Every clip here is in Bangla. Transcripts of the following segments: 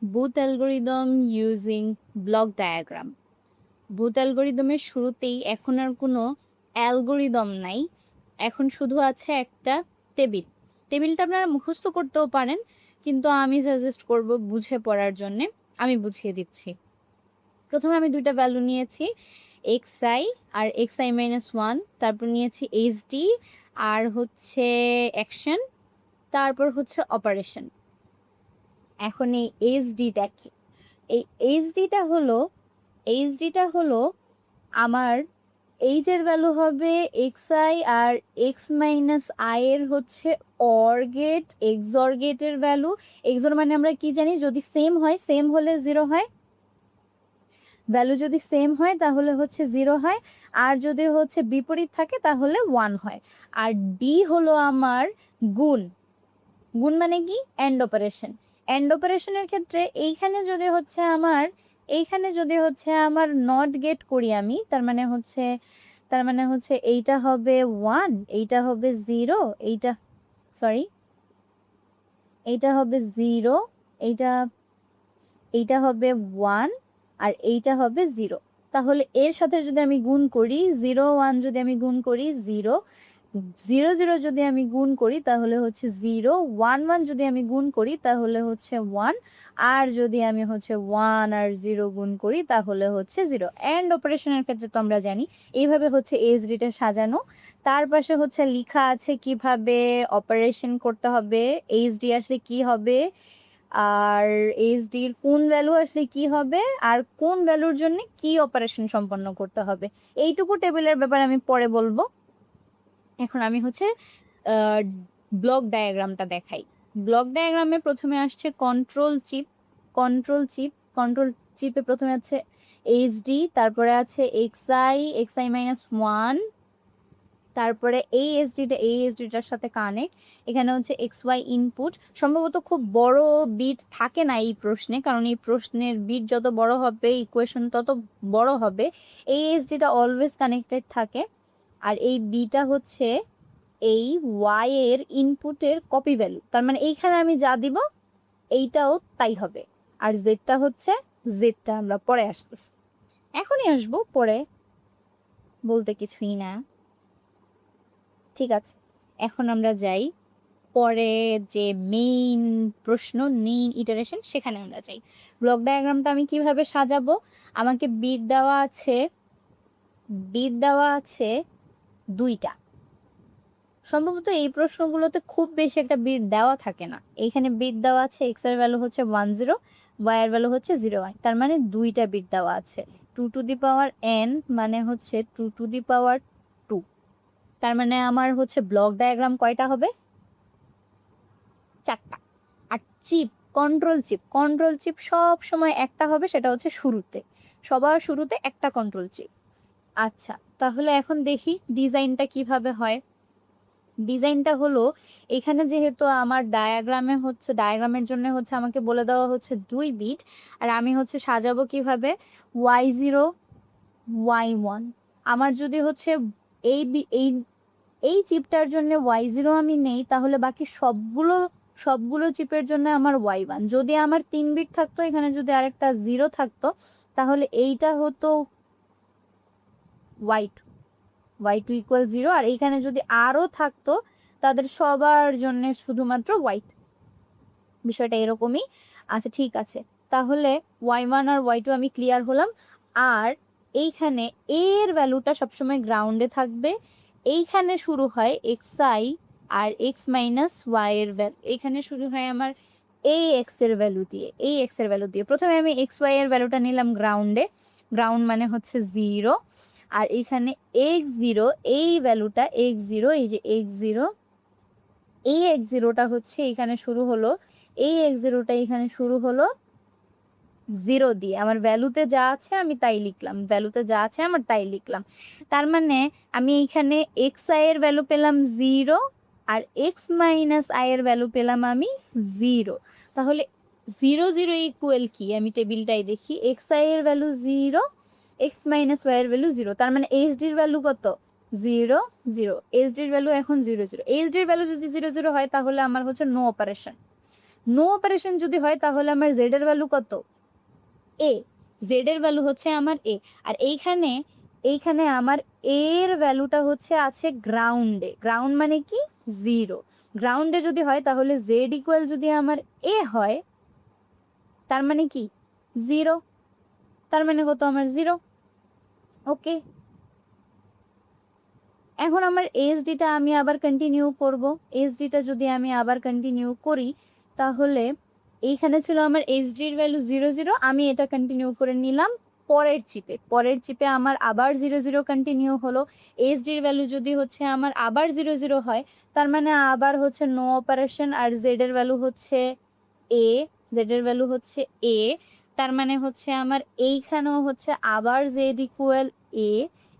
Booth algorithm using block diagram. Booth অ্যালগোরিদমের শুরুতেই এখন আর কোনো অ্যালগোরিদম নাই, এখন শুধু আছে একটা টেবিল। টেবিলটা আপনারা মুখস্থ করতেও পারেন, কিন্তু আমি সাজেস্ট করব বুঝে পড়ার জন্যে। আমি বুঝিয়ে দিচ্ছি। প্রথমে আমি দুইটা ভ্যালু নিয়েছি, xi আর xi-1, তারপর নিয়েছি hd আর হচ্ছে অ্যাকশন, তারপর হচ্ছে অপারেশন। এখন এই hd-টা কি? এই hd-টা হলো আমার এর ভ্যালু হবে xi আর x মাইনাস i এর হচ্ছে অর গেট, এক্সর গেটের ভ্যালু। এক্সর মানে আমরা কি জানি, যদি সেম হয়, সেম হলে 0 হয়, ভ্যালু যদি সেম হয় তাহলে হচ্ছে 0 হয়, আর যদি হচ্ছে বিপরীত থাকে তাহলে 1 হয়। আর ডি হলো আমার গুণ। গুণ মানে কি? And operation. এন্ড অপারেশনের ক্ষেত্রে এইখানে যদি হচ্ছে আমার নট গেট করি আমি, তার মানে হচ্ছে এইটা হবে 1, এইটা হবে 0, এইটা হবে 0, এইটা এইটা হবে 1, আর এইটা হবে 0। তাহলে এর সাথে যদি আমি গুণ করি 0 1, যদি আমি গুণ করি 0, 0 0 যদি আমি গুণ করি তাহলে হচ্ছে 0, 1 1 যদি আমি গুণ করি তাহলে হচ্ছে 1, আর যদি আমি হচ্ছে 1 আর 0 গুণ করি তাহলে হচ্ছে 0। এন্ড অপারেশনের ক্ষেত্রে তো আমরা জানি এইভাবে হচ্ছে এসডিটা সাজানো। তার পাশে হচ্ছে লেখা আছে কিভাবে অপারেশন করতে হবে, এইচডি আসলে কি হবে, আর এইচডির কোন ভ্যালু আসলে কি হবে, আর কোন ভ্যালুর জন্য কি অপারেশন সম্পন্ন করতে হবে। এইটুকু টেবিলের ব্যাপারে আমি পরে বলবো। এখন আমি হচ্ছে ব্লক ডায়াগ্রামটা দেখাই। ব্লক ডায়াগ্রামে প্রথমে আসছে কন্ট্রোল চিপে প্রথমে আছে এইচডি, তারপরে আছে xi-1, তারপরে এই এসডিটার সাথে কানেক্ট। এখানে হচ্ছে xy ইনপুট। সম্ভবত খুব বড় বিট থাকে না এই প্রশ্নে, কারণ এই প্রশ্নের বিট যত বড় হবে ইকুয়েশন তত বড় হবে। এই এসডিটা অলওয়েজ কানেক্টেড থাকে। আর এই বিটা হচ্ছে এই ওয়াই এর ইনপুটের কপি ভ্যালু, তার মানে এইখানে আমি যা দিব এইটাও তাই হবে। আর জেডটা আমরা পরে আসতেছি, এখনই আসবো, পরে বলতে কিছুই না। ঠিক আছে, এখন আমরা যাই পরে যে মেইন প্রশ্ন, মেইন ইটারেশন, সেখানে আমরা যাই। ব্লক ডায়াগ্রামটা আমি কিভাবে সাজাবো? আমাকে বিট দেওয়া আছে দুইটা। সম্ভবত এই প্রশ্নগুলোতে খুব বেশি একটা বিট দেওয়া থাকে না। এইখানে বিট দেওয়া আছে, এক্স এর ভ্যালু হচ্ছে 10, ওয়াই এর ভ্যালু হচ্ছে 01, তার মানে দুইটা বিট দেওয়া আছে। 2n মানে হচ্ছে 2, তার মানে আমার হচ্ছে ব্লক ডায়াগ্রাম কয়টা হবে? 4টা। আর কন্ট্রোল চিপ সব সময় একটা হবে, সেটা হচ্ছে সবার শুরুতে একটা কন্ট্রোল চিপ। আচ্ছা, তাহলে এখন দেখি ডিজাইনটা কিভাবে হয়। ডিজাইনটা হলো, এখানে যেহেতু আমার ডায়াগ্রামের জন্য হচ্ছে আমাকে বলে দেওয়া হচ্ছে 2 বিট, আর আমি হচ্ছে সাজাবো কিভাবে, y0 y1। আমার যদি হচ্ছে এই এই এই চিপটার জন্য y0 আমি নেই, তাহলে বাকি সবগুলো চিপের জন্য আমার y1। যদি আমার 3 বিট থাকতো, এখানে যদি আরেকটা 0 থাকতো, তাহলে এইটা হতো y2 ইকুয়াল 0, আর এইখানে যদি আরও থাকতো তাদের সবার জন্য শুধুমাত্র y2। বিষয়টা এরকমই। আচ্ছা ঠিক আছে, তাহলে y1 আর y2 আমি ক্লিয়ার হলাম। আর এইখানে এর ভ্যালুটা সবসময় গ্রাউন্ডে থাকবে। এইখানে শুরু হয় xi আর x মাইনাস y এর ভ্যালু, এইখানে শুরু হয় আমার এই x এর ভ্যালু দিয়ে। প্রথমে আমি xy এর ভ্যালুটা নিলাম গ্রাউন্ডে, গ্রাউন্ড মানে হচ্ছে 0। আর এখানে x0, এই ভ্যালুটা x0, এই যে x0, এই x0টা হচ্ছে এখানে শুরু হলো, এই x0টা এখানে শুরু হলো 0 দিয়ে। আমার ভ্যালুতে যা আছে আমি তাই লিখলাম, তার মানে আমি এইখানে xi এর ভ্যালু পেলাম 0, আর x মাইনাস i এর ভ্যালু পেলাম আমি 0। তাহলে 0 0 ইকুয়াল কি? আমি টেবিলটাই দেখি, xi এর ভ্যালু 0, x মাইনাস y এর ভ্যালু 0, তার মানে hd এর ভ্যালু কত? 0 0। hd এর ভ্যালু এখন 0 0। hd এর ভ্যালু যদি 0 0 হয় তাহলে আমার হচ্ছে নো অপারেশন। নো অপারেশন যদি হয় তাহলে আমার জেড এর ভ্যালু কত? এ। জেড এর ভ্যালু হচ্ছে আমার এ। আর এইখানে আমার এর ভ্যালুটা হচ্ছে আছে গ্রাউন্ডে। গ্রাউন্ড মানে কি? 0। গ্রাউন্ডে যদি হয় তাহলে জেড ইকুয়াল যদি আমার এ হয় তার মানে কি? 0। তার মানে কত? আমার 0। ওকে, এখন আমার এসডিটা আমি আবার কন্টিনিউ করব। এসডিটা যদি আমি আবার কন্টিনিউ করি তাহলে এইখানে ছিল আমার এসডির ভ্যালু 0 0, আমি এটা কন্টিনিউ করে নিলাম পরের চিপে আমার আবার 0 0 কন্টিনিউ হলো। এসডির ভ্যালু যদি হচ্ছে আমার আবার 0 0 হয় তার মানে আবার হচ্ছে নো অপারেশন, আর জেড এর ভ্যালু হচ্ছে এ। জেড এর ভ্যালু হচ্ছে এ, তার মানে হচ্ছে আমার এইখানেও হচ্ছে আবার জেড ইকুয়াল এ।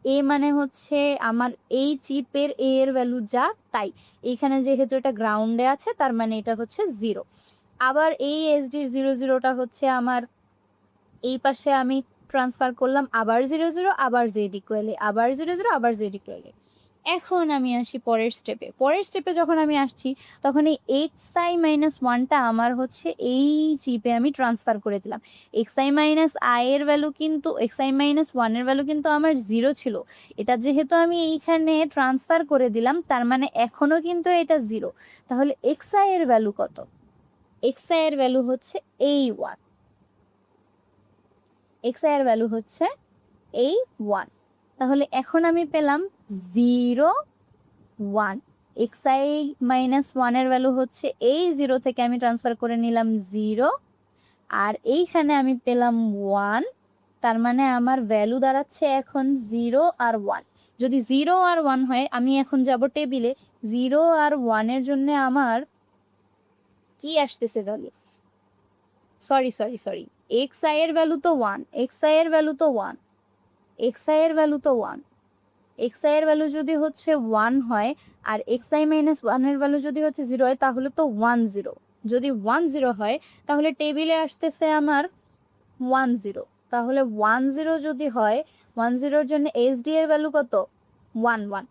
এ মানে হচ্ছে আমার এই চিপের এ এর ভ্যালু যা তাই, এইখানে যেহেতু এটা গ্রাউন্ডে আছে তার মানে এটা হচ্ছে 0। আবার এই এসডির 0 0টা হচ্ছে আমার এই পাশে আমি ট্রান্সফার করলাম, আবার 0 0, আবার জেড ইকুয়ালে, আবার 0 0, আবার জেড ইকুয়ালে। এখন আমি আসি পরের স্টেপে যখন আমি আসছি তখন এই এক্স আই মাইনাস ওয়ানটা আমার হচ্ছে এই চিপে আমি ট্রান্সফার করে দিলাম। এক্স আই মাইনাস আই এর ভ্যালু কিন্তু, এক্স আই মাইনাস ওয়ানের ভ্যালু কিন্তু আমার 0 ছিল। এটা যেহেতু আমি এইখানে ট্রান্সফার করে দিলাম তার মানে এখনও কিন্তু এটা 0। তাহলে এক্স আই এর ভ্যালু কত? এক্স আই এর ভ্যালু হচ্ছে এই 1। এক্স আই এর ভ্যালু হচ্ছে এই 1। তাহলে এখন আমি পেলাম 0 1। এক্স আই মাইনাস ওয়ানের ভ্যালু হচ্ছে এই 0 থেকে আমি ট্রান্সফার করে নিলাম 0, আর এইখানে আমি পেলাম 1। তার মানে আমার ভ্যালু দাঁড়াচ্ছে এখন 0 আর 1। যদি 0 আর 1 হয় আমি এখন যাব টেবিলে, 0 আর 1-এর জন্য আমার কি আসতেছে ভ্যালু? সরি, এক্স আই এর ভ্যালু তো 1, এক্স আই এর ভ্যালু তো 1, এক্স আই এর ভ্যালু তো 1। এক্স আই এর ভ্যালু যদি হচ্ছে 1 হয় আর এক্স আই মাইনাস 1-এর ভ্যালু যদি হচ্ছে 0 হয় তাহলে তো 1 0। যদি 1 0 হয় তাহলে টেবিলে আসতেছে আমার 1 0। তাহলে 1 0 যদি হয়, 1 0-র জন্য এসডি এর ভ্যালু কত? 1 1।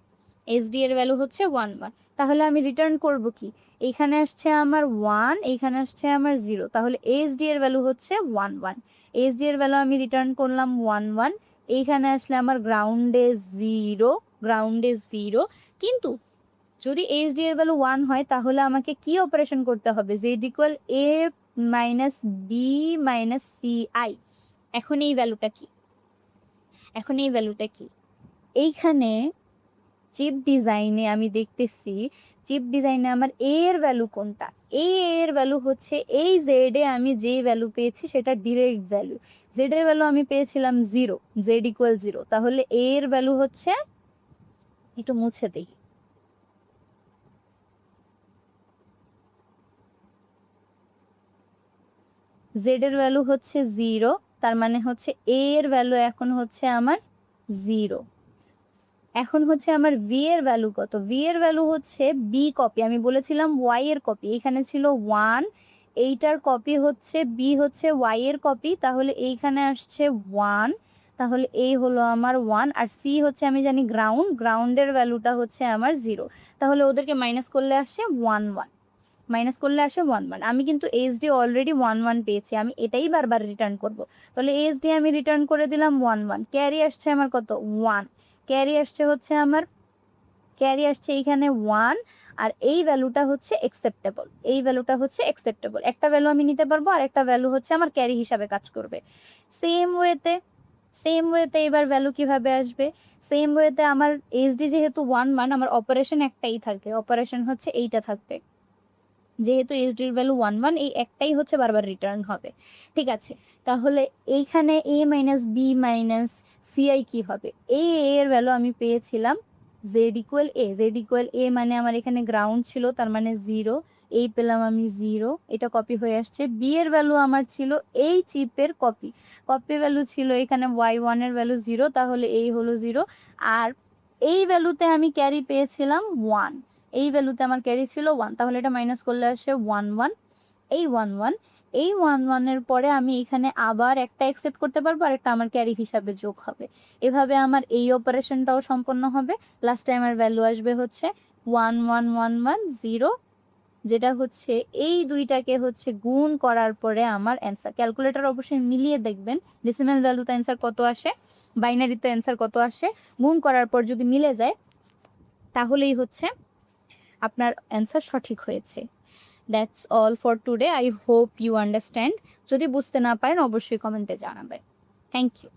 এসডি এর ভ্যালু হচ্ছে 1 1। তাহলে আমি রিটার্ন করব কি? এইখানে আসছে আমার 1, এইখানে আসছে আমার 0, তাহলে এসডি এর ভ্যালু হচ্ছে 1 1। এসডি এর ভ্যালু আমি রিটার্ন করলাম 1 1। এইখানে আসলে আমার গ্রাউন্ডে 0, কিন্তু যদি এইচডি এর ভ্যালু 1 হয় তাহলে আমাকে কি অপারেশন করতে হবে? Z equal A minus B minus C I. এখন এই ভ্যালুটা কি? এইখানে চিপ ডিজাইনে আমি দেখতেছি, চিপ ডিজাইনে আমার এ এর ভ্যালু কোনটা? এর ভ্যালু হচ্ছে এই জেড এ আমি যেই ভ্যালু পেয়েছি সেটা ডিরেক্ট ভ্যালু। জেড এর ভ্যালু আমি পেয়েছিলাম 0, জেড ইকুয়াল 0। তাহলে এর ভ্যালু হচ্ছে, একটু মুছে দিই, জেড এর ভ্যালু হচ্ছে 0, তার মানে হচ্ছে এর ভ্যালু এখন হচ্ছে আমার 0। এখন হচ্ছে আমার ভি এর ভ্যালু কত? ভি এর ভ্যালু হচ্ছে বি কপি, আমি বলেছিলাম ওয়াই এর কপি, এখানে ছিল 1, এইটার কপি হচ্ছে বি হচ্ছে ওয়াই এর কপি, তাহলে এইখানে আসছে 1, তাহলে এই হলো আমার 1। আর সি হচ্ছে আমি জানি গ্রাউন্ডের ভ্যালুটা হচ্ছে আমার 0, তাহলে ওদেরকে মাইনাস করলে আসে 1 1। আমি কিন্তু এইচডি অলরেডি 1 1 পেয়েছি, আমি এটাই বারবার রিটার্ন করব। তাহলে এইচডি আমি রিটার্ন করে দিলাম 1 1। ক্যারি আসছে আমার কত? 1। ক্যারি আসছে এইখানে 1, আর এই ভ্যালুটা হচ্ছে অ্যাকসেপ্টেবল। একটা ভ্যালু আমি নিতে পারবো আর একটা ভ্যালু হচ্ছে আমার ক্যারি হিসাবে কাজ করবে। সেম ওয়েতে এবার ভ্যালু কিভাবে আসবে? সেম ওয়েতে আমার এইচডি যেহেতু 1 1, আমার অপারেশন একটাই থাকবে, অপারেশন হচ্ছে এইটা থাকবে। যেহেতু এইচডির ভ্যালু 1 1, এই একটাই হচ্ছে বারবার রিটার্ন হবে। ঠিক আছে, তাহলে এইখানে এ মাইনাস বি মাইনাস সিআই কি হবে? এই এর ভ্যালু আমি পেয়েছিলাম জেড ইকুয়াল এ মানে আমার এখানে গ্রাউন্ড ছিল তার মানে 0, এই পেলাম আমি 0, এটা কপি হয়ে আসছে। বি এর ভ্যালু আমার ছিল এই চিপের কপি ভ্যালু ছিল এখানে y1 এর ভ্যালু 0, তাহলে এই হলো 0। আর এই ভ্যালুতে আমি ক্যারি পেয়েছিলাম 1, এই ভ্যালুতে আমার ক্যারি ছিল 1, তাহলে এটা মাইনাস করলে আসে 1 1। এই 1 1, এই 1 1 এর পরে আমি এখানে আবার একটা অ্যাকসেপ্ট করতে পারবো আর একটা আমার ক্যারি হিসাবে যোগ হবে। এভাবে আমার এই অপারেশনটাও সম্পন্ন হবে। লাস্টে আমার ভ্যালু আসবে হচ্ছে 1 1 1 1 0 যেটা হচ্ছে এই দুইটাকে হচ্ছে গুণ করার পরে আমার অ্যান্সার। ক্যালকুলেটর অবশ্যই মিলিয়ে দেখবেন ডেসিমাল ভ্যালুতে অ্যান্সার কত আসে, বাইনারিতে অ্যান্সার কত আসে। গুণ করার পর যদি মিলে যায় তাহলেই হচ্ছে আপনার অ্যান্সার সঠিক হয়েছে। That's all for today. I hope you understand. যদি বুঝতে না পারেন অবশ্যই কমেন্টে জানাবেন। Thank you.